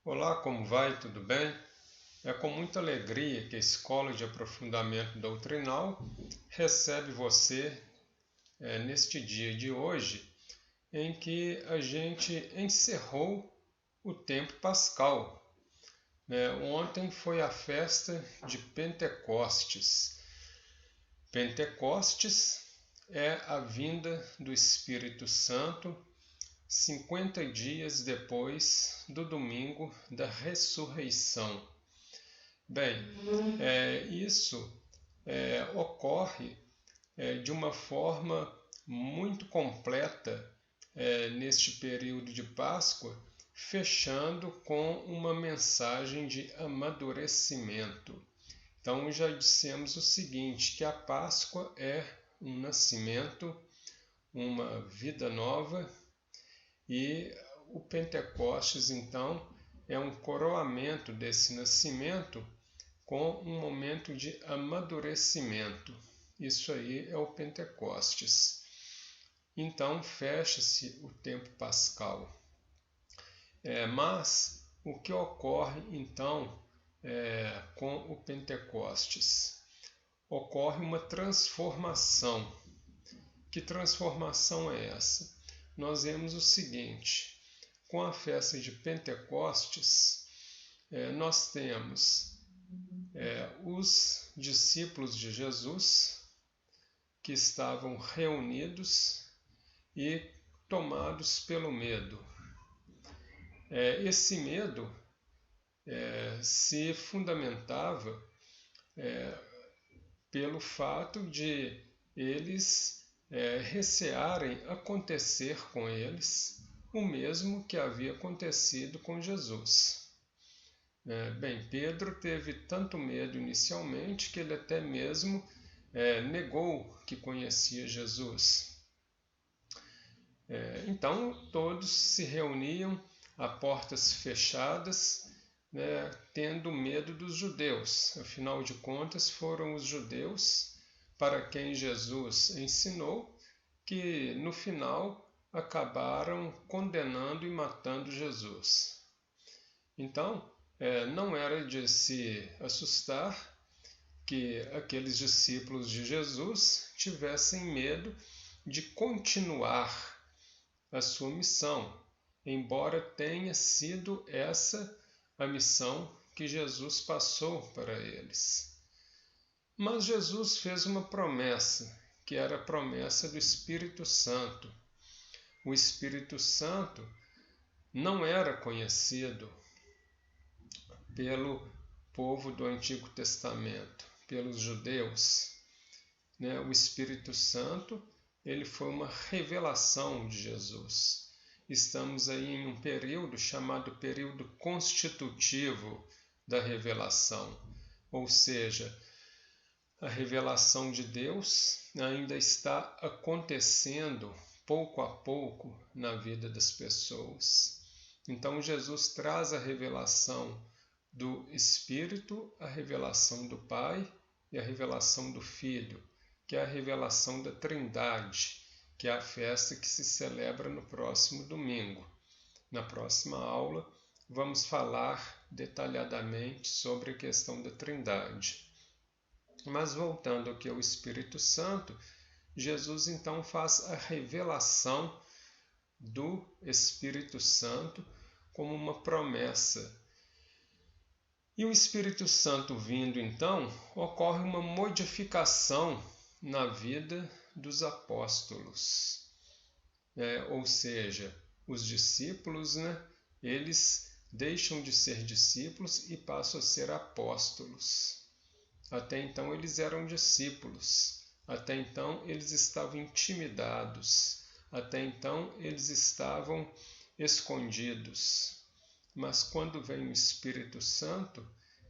Olá, como vai? Tudo bem? É com muita alegria que a Escola de Aprofundamento Doutrinal recebe você neste dia de hoje, em que a gente encerrou o tempo pascal. Ontem foi a festa de Pentecostes. Pentecostes é a vinda do Espírito Santo 50 dias depois do domingo da ressurreição. Bem, isso ocorre de uma forma muito completa neste período de Páscoa, fechando com uma mensagem de amadurecimento. Então, já dissemos o seguinte, que a Páscoa é um nascimento, uma vida nova, e o Pentecostes, então, é um coroamento desse nascimento com um momento de amadurecimento. Isso aí é o Pentecostes. Então, fecha-se o tempo pascal. Mas o que ocorre, então, com o Pentecostes? Ocorre uma transformação. Que transformação é essa? Nós vemos o seguinte, com a festa de Pentecostes, nós temos os discípulos de Jesus que estavam reunidos e tomados pelo medo. Esse medo se fundamentava pelo fato de eles recearem acontecer com eles o mesmo que havia acontecido com Jesus. Bem, Pedro teve tanto medo inicialmente que ele até mesmo negou que conhecia Jesus. Então todos se reuniam a portas fechadas, tendo medo dos judeus. Afinal de contas, foram os judeus para quem Jesus ensinou que no final acabaram condenando e matando Jesus. Então, não era de se assustar que aqueles discípulos de Jesus tivessem medo de continuar a sua missão, embora tenha sido essa a missão que Jesus passou para eles. Mas Jesus fez uma promessa, que era a promessa do Espírito Santo. O Espírito Santo não era conhecido pelo povo do Antigo Testamento, pelos judeus. O Espírito Santo, ele foi uma revelação de Jesus. Estamos aí em um período chamado período constitutivo da revelação, ou seja, a revelação de Deus ainda está acontecendo pouco a pouco na vida das pessoas. Então Jesus traz a revelação do Espírito, a revelação do Pai e a revelação do Filho, que é a revelação da Trindade, que é a festa que se celebra no próximo domingo. Na próxima aula, vamos falar detalhadamente sobre a questão da Trindade. Mas voltando aqui ao Espírito Santo, Jesus então faz a revelação do Espírito Santo como uma promessa. E o Espírito Santo vindo então, ocorre uma modificação na vida dos apóstolos. Ou seja, os discípulos, eles deixam de ser discípulos e passam a ser apóstolos. Até então eles eram discípulos, até então eles estavam intimidados, até então eles estavam escondidos. Mas quando vem o Espírito Santo,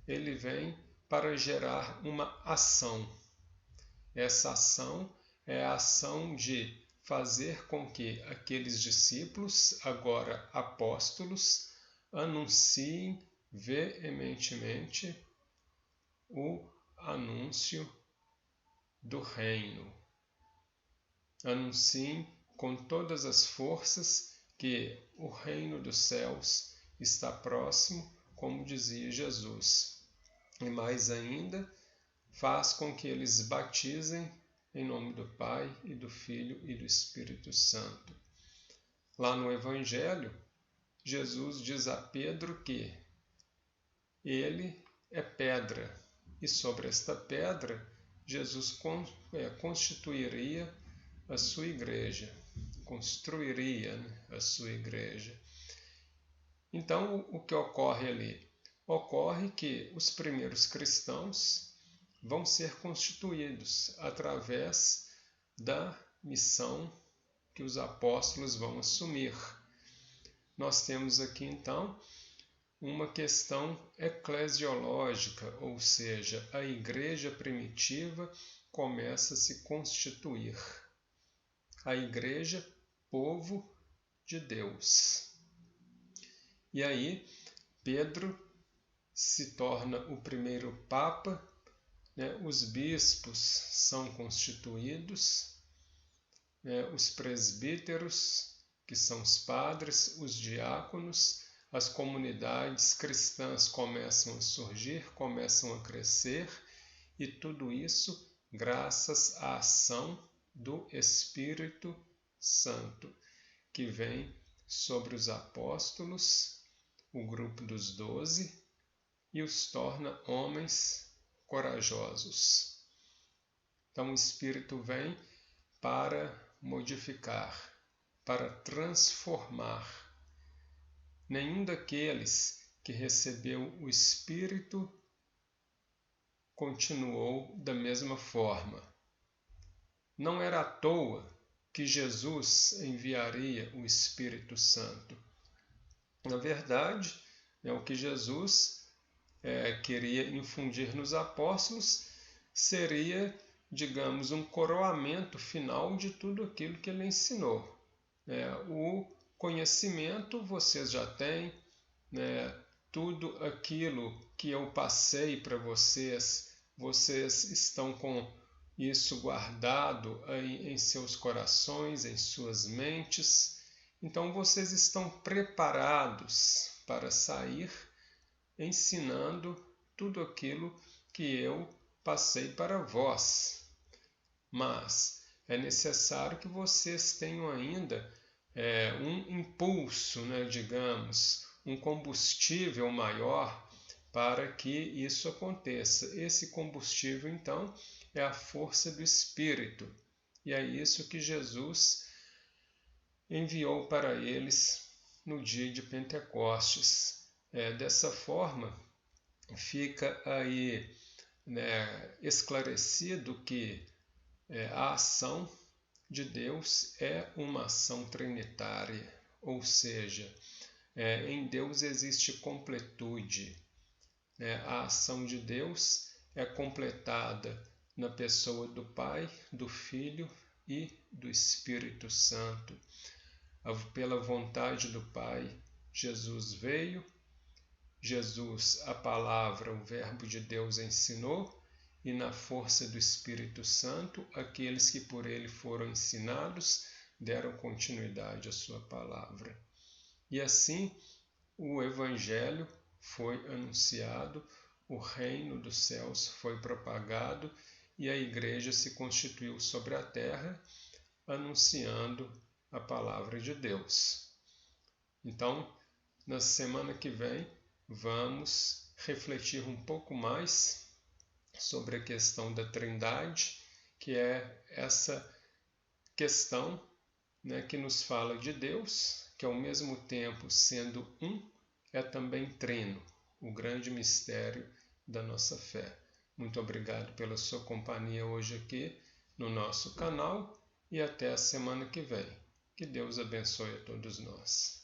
ele vem para gerar uma ação. Essa ação é a ação de fazer com que aqueles discípulos, agora apóstolos, anunciem veementemente o anúncio do reino. Anunciem com todas as forças que o reino dos céus está próximo, como dizia Jesus. E mais ainda, faz com que eles batizem em nome do Pai e do Filho e do Espírito Santo. Lá no Evangelho, Jesus diz a Pedro que ele é pedra, e sobre esta pedra Jesus constituiria a sua igreja, construiria a sua igreja. Então, o que ocorre ali? Ocorre que os primeiros cristãos vão ser constituídos através da missão que os apóstolos vão assumir. Nós temos aqui, então, uma questão eclesiológica, ou seja, a igreja primitiva começa a se constituir. A igreja, povo de Deus. E aí, Pedro se torna o primeiro papa, né? Os bispos são constituídos, né? Os presbíteros, que são os padres, os diáconos, as comunidades cristãs começam a surgir, começam a crescer, e tudo isso graças à ação do Espírito Santo, que vem sobre os apóstolos, o grupo dos 12, e os torna homens corajosos. Então o Espírito vem para modificar, para transformar. Nenhum daqueles que recebeu o Espírito continuou da mesma forma. Não era à toa que Jesus enviaria o Espírito Santo. Na verdade, o que Jesus queria infundir nos apóstolos seria, digamos, um coroamento final de tudo aquilo que ele ensinou. O conhecimento vocês já têm, tudo aquilo que eu passei para vocês, vocês estão com isso guardado aí em seus corações, em suas mentes. Então vocês estão preparados para sair ensinando tudo aquilo que eu passei para vós. Mas é necessário que vocês tenham ainda um impulso, digamos, um combustível maior para que isso aconteça. Esse combustível, então, é a força do Espírito. E é isso que Jesus enviou para eles no dia de Pentecostes. Dessa forma, fica aí esclarecido que a ação de Deus é uma ação trinitária, ou seja, em Deus existe completude. A ação de Deus é completada na pessoa do Pai, do Filho e do Espírito Santo. Pela vontade do Pai, Jesus veio, Jesus, a palavra, o Verbo de Deus ensinou, e na força do Espírito Santo, aqueles que por ele foram ensinados deram continuidade à sua palavra. E assim, o Evangelho foi anunciado, o reino dos céus foi propagado e a igreja se constituiu sobre a terra, anunciando a palavra de Deus. Então, na semana que vem, vamos refletir um pouco mais sobre a questão da Trindade, que é essa questão que nos fala de Deus, que ao mesmo tempo sendo um, é também trino, o grande mistério da nossa fé. Muito obrigado pela sua companhia hoje aqui no nosso canal e até a semana que vem. Que Deus abençoe a todos nós.